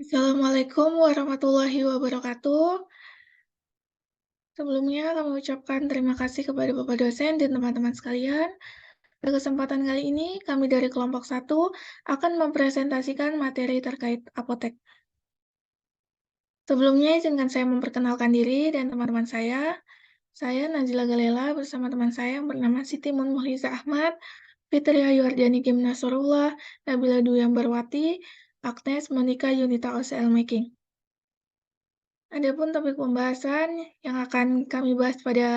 Assalamualaikum warahmatullahi wabarakatuh. Sebelumnya kami ucapkan terima kasih kepada Bapak dosen dan teman-teman sekalian. Pada kesempatan kali ini, kami dari kelompok 1 akan mempresentasikan materi terkait apotek. Sebelumnya, izinkan saya memperkenalkan diri dan teman-teman saya. Saya Najila Galela bersama teman saya yang bernama Siti Muliza Ahmad, Fitri Ayu Ardiani Gimnasurullah, Nabila Duyang Barwati, Agnes Monica Yunita OCL Making. Adapun topik pembahasan yang akan kami bahas pada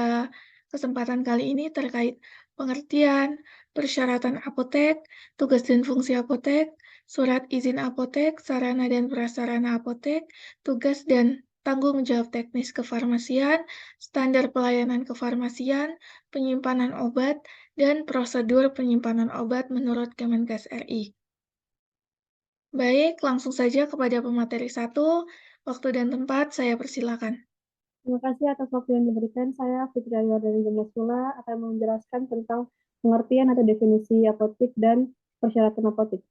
kesempatan kali ini terkait pengertian, persyaratan apotek, tugas dan fungsi apotek, surat izin apotek, sarana dan prasarana apotek, tugas dan tanggung jawab teknis kefarmasian, standar pelayanan kefarmasian, penyimpanan obat, dan prosedur penyimpanan obat menurut Kemenkes RI. Baik, langsung saja kepada pemateri 1. Waktu dan tempat saya persilakan. Terima kasih atas waktu yang diberikan. Saya Fitri Ayu dari Gimnasula akan menjelaskan tentang pengertian atau definisi apotik dan persyaratan apotik.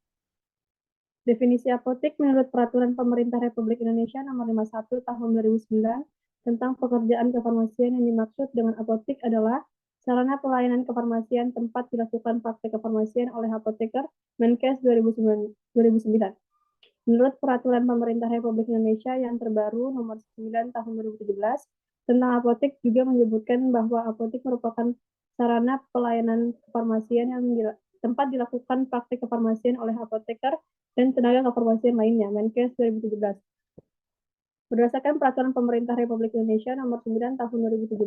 Definisi apotik menurut Peraturan Pemerintah Republik Indonesia Nomor 51 Tahun 2009 tentang pekerjaan kefarmasian yang dimaksud dengan apotik adalah sarana pelayanan kefarmasian tempat dilakukan praktek kefarmasian oleh apoteker Menkes 2009. Menurut Peraturan Pemerintah Republik Indonesia yang terbaru Nomor 9 Tahun 2017 tentang apotek juga menyebutkan bahwa apotek merupakan sarana pelayanan kefarmasian yang tempat dilakukan praktik kefarmasian oleh apoteker dan tenaga kefarmasian lainnya, Menkes 2017. Berdasarkan Peraturan Pemerintah Republik Indonesia Nomor 9 Tahun 2017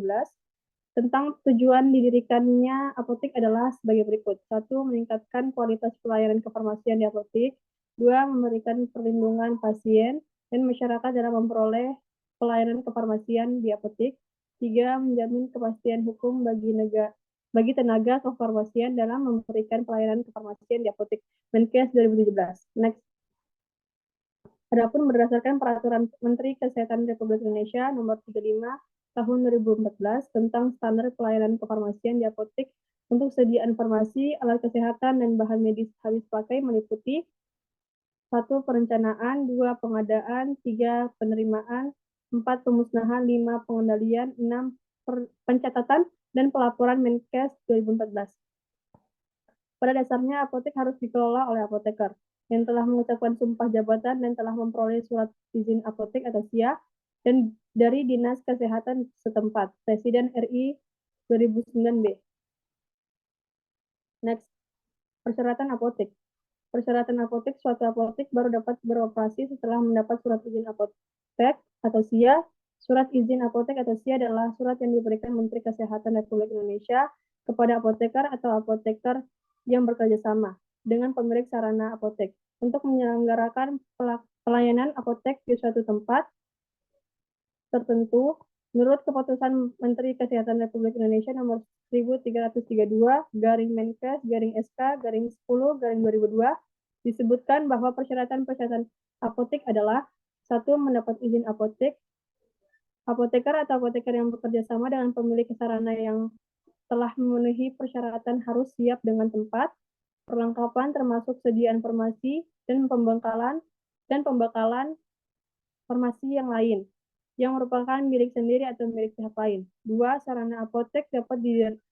tentang tujuan didirikannya apotek adalah sebagai berikut. 1. Meningkatkan kualitas pelayanan kefarmasian di apotek. 2. Memberikan perlindungan pasien dan masyarakat dalam memperoleh pelayanan kefarmasian di apotek. 3. Menjamin kepastian hukum bagi tenaga kefarmasian dalam memberikan pelayanan kefarmasian di apotek. Menkes 2017. Next. Adapun berdasarkan Peraturan Menteri Kesehatan Republik Indonesia Nomor 35 Tahun 2014 tentang standar pelayanan kefarmasian di apotek untuk sediaan farmasi, alat kesehatan, dan bahan medis habis pakai meliputi 1. Perencanaan, 2. Pengadaan, 3. Penerimaan, 4. Pemusnahan, 5. Pengendalian, 6. Pencatatan dan pelaporan Menkes 2014. Pada dasarnya, apotek harus dikelola oleh apoteker yang telah mengucapkan sumpah jabatan dan telah memperoleh surat izin apotek atau SIA dan dari Dinas Kesehatan setempat, Presiden RI 2009-B. Next, persyaratan apotek. Persyaratan apotek, suatu apotek baru dapat beroperasi setelah mendapat surat izin apotek atau SIA. Surat izin apotek atau SIA adalah surat yang diberikan Menteri Kesehatan Republik Indonesia kepada apoteker atau apoteker yang bekerja sama dengan pemilik sarana apotek untuk menyelenggarakan pelayanan apotek di suatu tempat tertentu menurut keputusan Menteri Kesehatan Republik Indonesia nomor 1332 garing Menkes garing SK garing 10 garing 2002 disebutkan bahwa persyaratan-persyaratan apotek adalah 1. Mendapat izin apotek. Apoteker atau apoteker yang bekerja sama dengan pemilik sarana yang telah memenuhi persyaratan harus siap dengan tempat, perlengkapan termasuk sediaan farmasi dan pembekalan farmasi yang lain yang merupakan milik sendiri atau milik pihak lain. 2. Sarana apotek dapat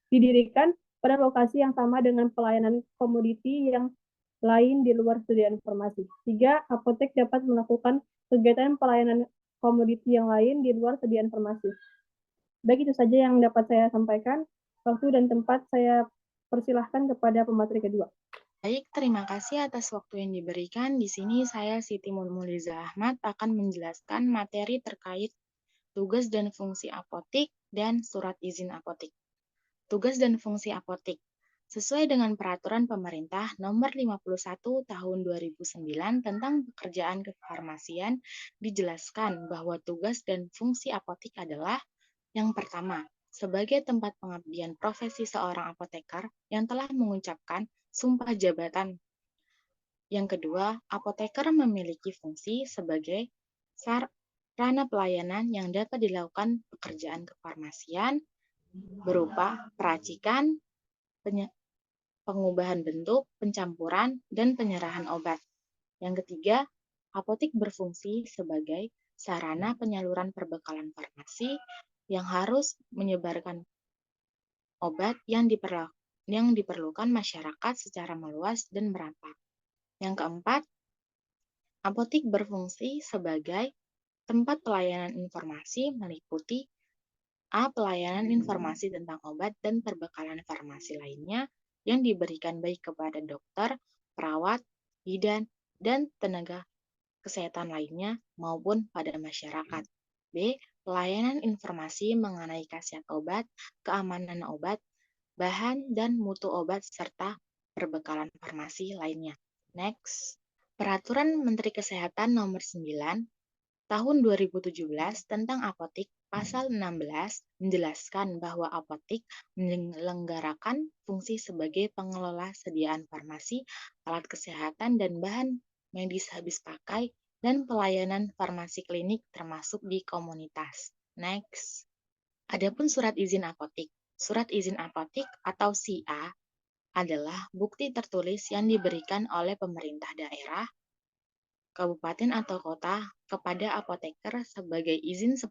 didirikan pada lokasi yang sama dengan pelayanan komoditi yang lain di luar sediaan farmasi. 3. Apotek dapat melakukan kegiatan pelayanan komoditi yang lain di luar sediaan farmasi. Baik, itu saja yang dapat saya sampaikan. Waktu dan tempat saya persilahkan kepada pemateri kedua. Baik, terima kasih atas waktu yang diberikan. Di sini saya Siti Muliza Ahmad akan menjelaskan materi terkait tugas dan fungsi apotik dan surat izin apotik. Tugas dan fungsi apotik. Sesuai dengan Peraturan Pemerintah Nomor 51 Tahun 2009 tentang pekerjaan kefarmasian, dijelaskan bahwa tugas dan fungsi apotik adalah yang pertama, sebagai tempat pengabdian profesi seorang apoteker yang telah mengucapkan sumpah jabatan. Yang kedua, apoteker memiliki fungsi sebagai sarana pelayanan yang dapat dilakukan pekerjaan kefarmasian berupa peracikan, pengubahan bentuk, pencampuran, dan penyerahan obat. Yang ketiga, Apotik berfungsi sebagai sarana penyaluran perbekalan farmasi yang harus menyebarkan obat yang diperlukan masyarakat secara meluas dan merata. Yang keempat, apotik berfungsi sebagai tempat pelayanan informasi meliputi pelayanan informasi tentang obat dan perbekalan farmasi lainnya yang diberikan baik kepada dokter, perawat, bidan, dan tenaga kesehatan lainnya maupun pada masyarakat. B. Pelayanan informasi mengenai khasiat obat, keamanan obat, bahan dan mutu obat, serta perbekalan farmasi lainnya. Next. Peraturan Menteri Kesehatan Nomor 9 Tahun 2017 tentang apotik pasal 16 menjelaskan bahwa apotik menyelenggarakan fungsi sebagai pengelola sediaan farmasi, alat kesehatan, dan bahan medis habis pakai, dan pelayanan farmasi klinik termasuk di komunitas. Next. Adapun surat izin apotik. Surat izin apotik atau SIA adalah bukti tertulis yang diberikan oleh pemerintah daerah, kabupaten atau kota kepada apoteker sebagai izin 10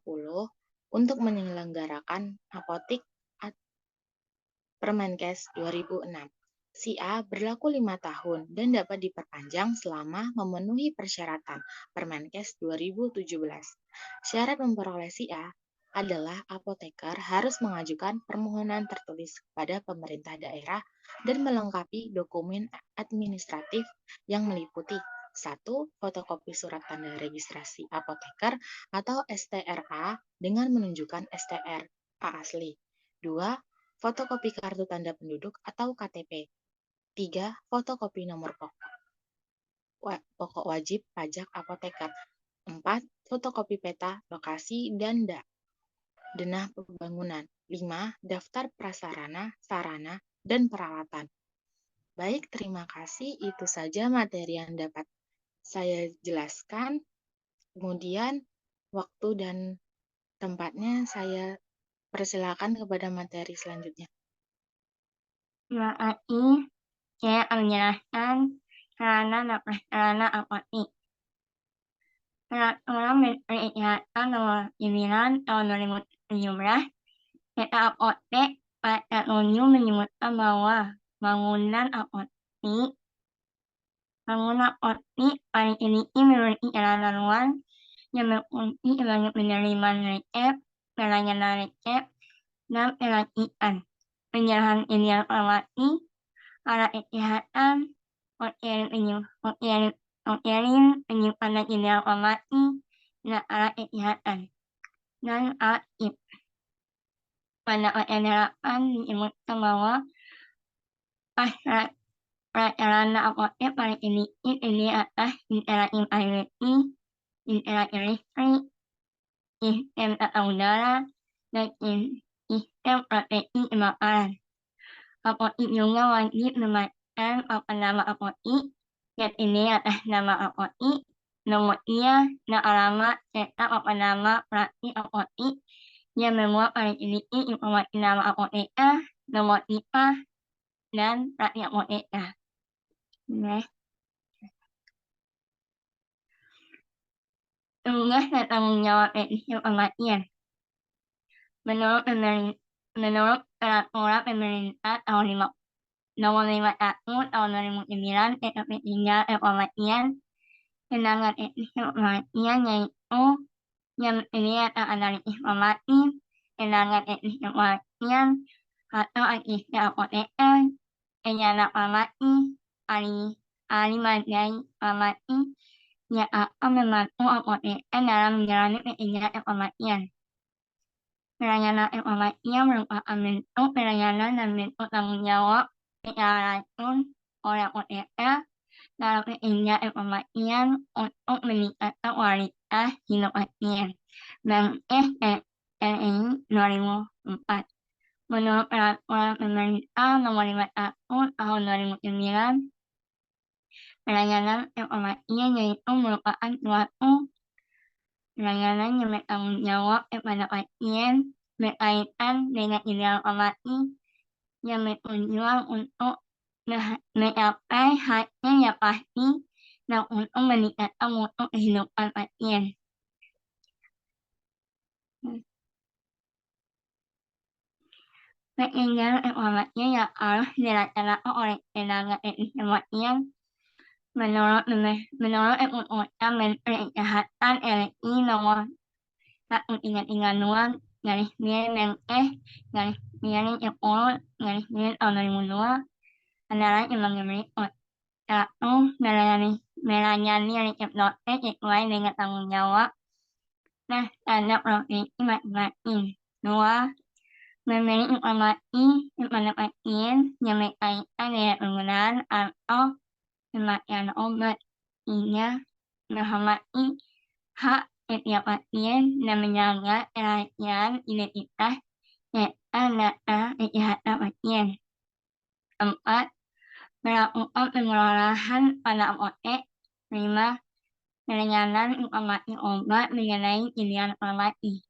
untuk menyelenggarakan apotik Permenkes 2006. SIA berlaku 5 tahun dan dapat diperpanjang selama memenuhi persyaratan Permenkes 2017. Syarat memperoleh SIA adalah apoteker harus mengajukan permohonan tertulis kepada pemerintah daerah dan melengkapi dokumen administratif yang meliputi 1. Fotokopi surat tanda registrasi apoteker atau STRA dengan menunjukkan STRA asli. 2. Fotokopi kartu tanda penduduk atau KTP. 3. Fotokopi nomor pokok wajib pajak apoteker. 4. Fotokopi peta lokasi dan denah pembangunan. 5. Daftar prasarana, sarana, dan peralatan. Baik, terima kasih. Itu saja materi yang dapat saya jelaskan. Kemudian waktu dan tempatnya saya persilakan kepada materi selanjutnya. Terima kasih. Saya akan menjelaskan sarana dan prasarana apotik. Peraturan Menteri Kesehatan Nomor 9 Tahun 2017 tentang apotek pada 7 menyebutkan bahwa bangunan apotik paling tinggi memiliki sarana luas yang berfungsi sebagai penerima resep, pelayanan resep, dan pelantikan, penjelasan ideal farmasi, alat kesehatan, penyimpanan ideal farmasi, dan alat kesehatan, dan alat tip. Pada penerapan disebutkan bahwa prasarana apotek paling tinggi terdiri atas instalasi IoT, instalasi listrik, sistem tata udara, dan sistem proteksi kebakaran. Apotik juga wajib memastikan papan nama apotik, terdiri atas nama apotik, nomor dia, dan alamat, serta papan nama praktik apotik yang memuat paling sedikit informasi nama apoteker, nomor IPA, dan praktik apoteker. Tugas dan tanggung jawab teknis kematian. Menurut peraturan pemerintah tahun nomor 51 tahun 2009 tentang pentingnya kematian, tenaga teknis kematian yaitu yang terdiri atas analisis kemati, tenaga teknis kematian atau asisten apoteker, penjana farmasi, ahli mandiri farmasi yang akan membantu apoteker dalam menjalani penelitian kematian. Pelayanan kematian merupakan bentuk pelayanan dan bentuk tanggung jawab secara langsung oleh apoteker dalam penelitian kematian untuk meningkatkan kualitas hidup pasien. Permenkes RI 2004. Menurut peraturan pemerintah nomor 51 tahun 2009, pelayanan kematian yaitu merupakan suatu pelayanan yang bertanggung jawab kepada pasien berkaitan dengan ideal kemati yang bertujuan untuk mencapai hasil yang pasti dan untuk meningkatkan mutu kehidupan pasien. Penginjal informasi yang harus dilaksanakan oleh tenaga teknis kematian menurut keputusan Menteri Kesehatan RI nomor 1332 Menkes /10 tahun 2002 adalah sebagai berikut. 1. Melayani rekrutasi sesuai dengan tanggung jawab dan standar profesi masing-masing. 2. Memberi informasi kepada pasien yang berkaitan dengan penggunaan atau pemakaian obat. 3. Menghormati hak setiap pasien dan menjaga kerahasiaan identitas serta data kesehatan pasien. 4. Melakukan pengelolaan pada apotek. 5. Penanganan informasi obat mengenai pilihan farmasi.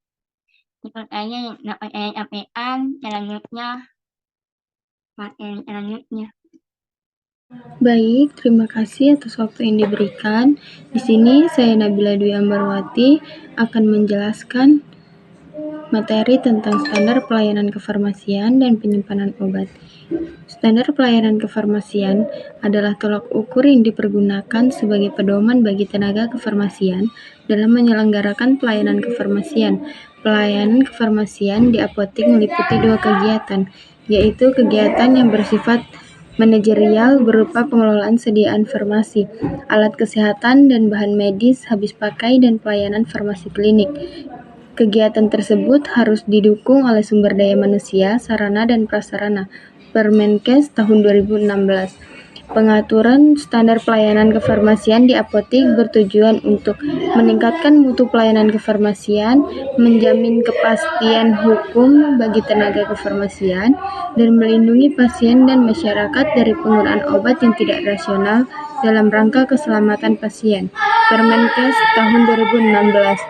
Itu saja yang dapat saya sampaikan. Materi selanjutnya. Baik, terima kasih atas waktu yang diberikan. Di sini saya Nabila Dwi Ambarwati akan menjelaskan materi tentang standar pelayanan kefarmasian dan penyimpanan obat. Standar pelayanan kefarmasian adalah tolak ukur yang dipergunakan sebagai pedoman bagi tenaga kefarmasian dalam menyelenggarakan pelayanan kefarmasian. Pelayanan kefarmasian di apotek meliputi 2 kegiatan, yaitu kegiatan yang bersifat manajerial berupa pengelolaan sediaan farmasi, alat kesehatan dan bahan medis habis pakai dan pelayanan farmasi klinik. Kegiatan tersebut harus didukung oleh sumber daya manusia, sarana dan prasarana. Permenkes tahun 2016. Pengaturan standar pelayanan kefarmasian di apotek bertujuan untuk meningkatkan mutu pelayanan kefarmasian, menjamin kepastian hukum bagi tenaga kefarmasian, dan melindungi pasien dan masyarakat dari penggunaan obat yang tidak rasional dalam rangka keselamatan pasien. Permenkes tahun 2016.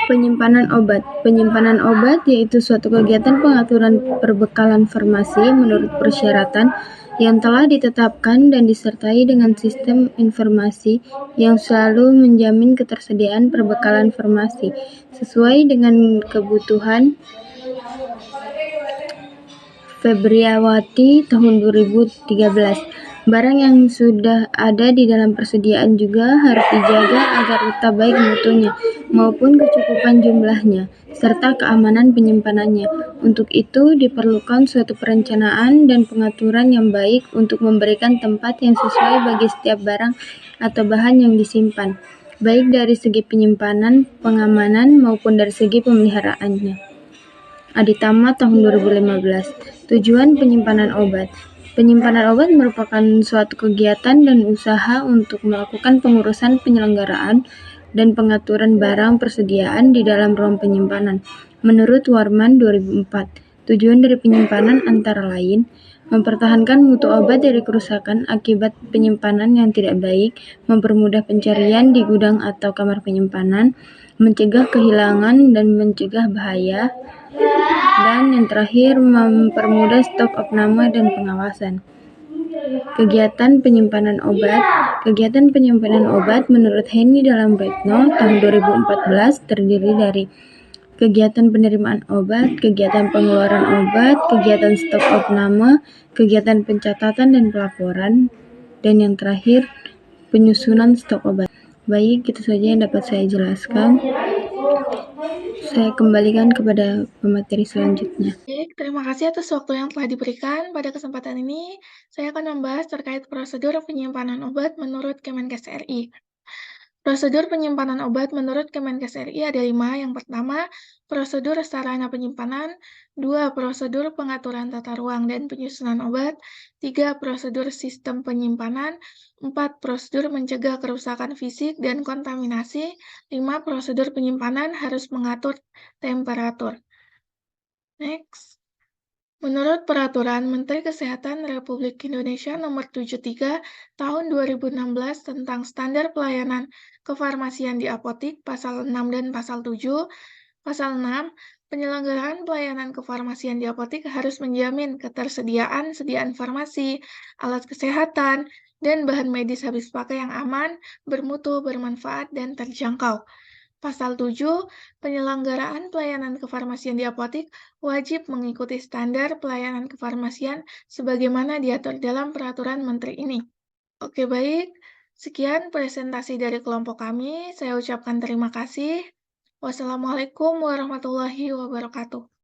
Penyimpanan obat. Penyimpanan obat yaitu suatu kegiatan pengaturan perbekalan farmasi menurut persyaratan yang telah ditetapkan dan disertai dengan sistem informasi yang selalu menjamin ketersediaan perbekalan farmasi sesuai dengan kebutuhan. Febriawati tahun 2013. Barang yang sudah ada di dalam persediaan juga harus dijaga agar tetap baik mutunya maupun kecukupan jumlahnya, serta keamanan penyimpanannya. Untuk itu diperlukan suatu perencanaan dan pengaturan yang baik untuk memberikan tempat yang sesuai bagi setiap barang atau bahan yang disimpan, baik dari segi penyimpanan, pengamanan, maupun dari segi pemeliharaannya. Aditama tahun 2015. Tujuan penyimpanan obat. Penyimpanan obat merupakan suatu kegiatan dan usaha untuk melakukan pengurusan penyelenggaraan dan pengaturan barang persediaan di dalam ruang penyimpanan. Menurut Warman 2004, tujuan dari penyimpanan antara lain mempertahankan mutu obat dari kerusakan akibat penyimpanan yang tidak baik, mempermudah pencarian di gudang atau kamar penyimpanan, mencegah kehilangan dan mencegah bahaya, dan yang terakhir mempermudah stok opname dan pengawasan. Kegiatan penyimpanan obat. Kegiatan penyimpanan obat menurut Henny dalam Retno tahun 2014 terdiri dari kegiatan penerimaan obat, kegiatan pengeluaran obat, kegiatan stok opname, kegiatan pencatatan dan pelaporan, dan yang terakhir penyusunan stok obat. Baik, itu saja yang dapat saya jelaskan. Saya kembalikan kepada pemateri selanjutnya. Baik, terima kasih atas waktu yang telah diberikan. Pada kesempatan ini, saya akan membahas terkait prosedur penyimpanan obat menurut Kemenkes RI. Prosedur penyimpanan obat menurut Kemenkes RI ada 5. Yang pertama, prosedur sarana penyimpanan. 2. Prosedur pengaturan tata ruang dan penyusunan obat. 3. Prosedur sistem penyimpanan. 4. Prosedur mencegah kerusakan fisik dan kontaminasi. 5. Prosedur penyimpanan harus mengatur temperatur. Next. Menurut Peraturan Menteri Kesehatan Republik Indonesia Nomor 73 Tahun 2016 tentang Standar Pelayanan Kefarmasian di Apotek, Pasal 6 dan Pasal 7. Pasal 6, penyelenggaraan pelayanan kefarmasian di apotek harus menjamin ketersediaan sediaan farmasi, alat kesehatan, dan bahan medis habis pakai yang aman, bermutu, bermanfaat, dan terjangkau. Pasal 7, penyelenggaraan pelayanan kefarmasian di apotik wajib mengikuti standar pelayanan kefarmasian sebagaimana diatur dalam peraturan menteri ini. Oke, baik. Sekian presentasi dari kelompok kami. Saya ucapkan terima kasih. Wassalamualaikum warahmatullahi wabarakatuh.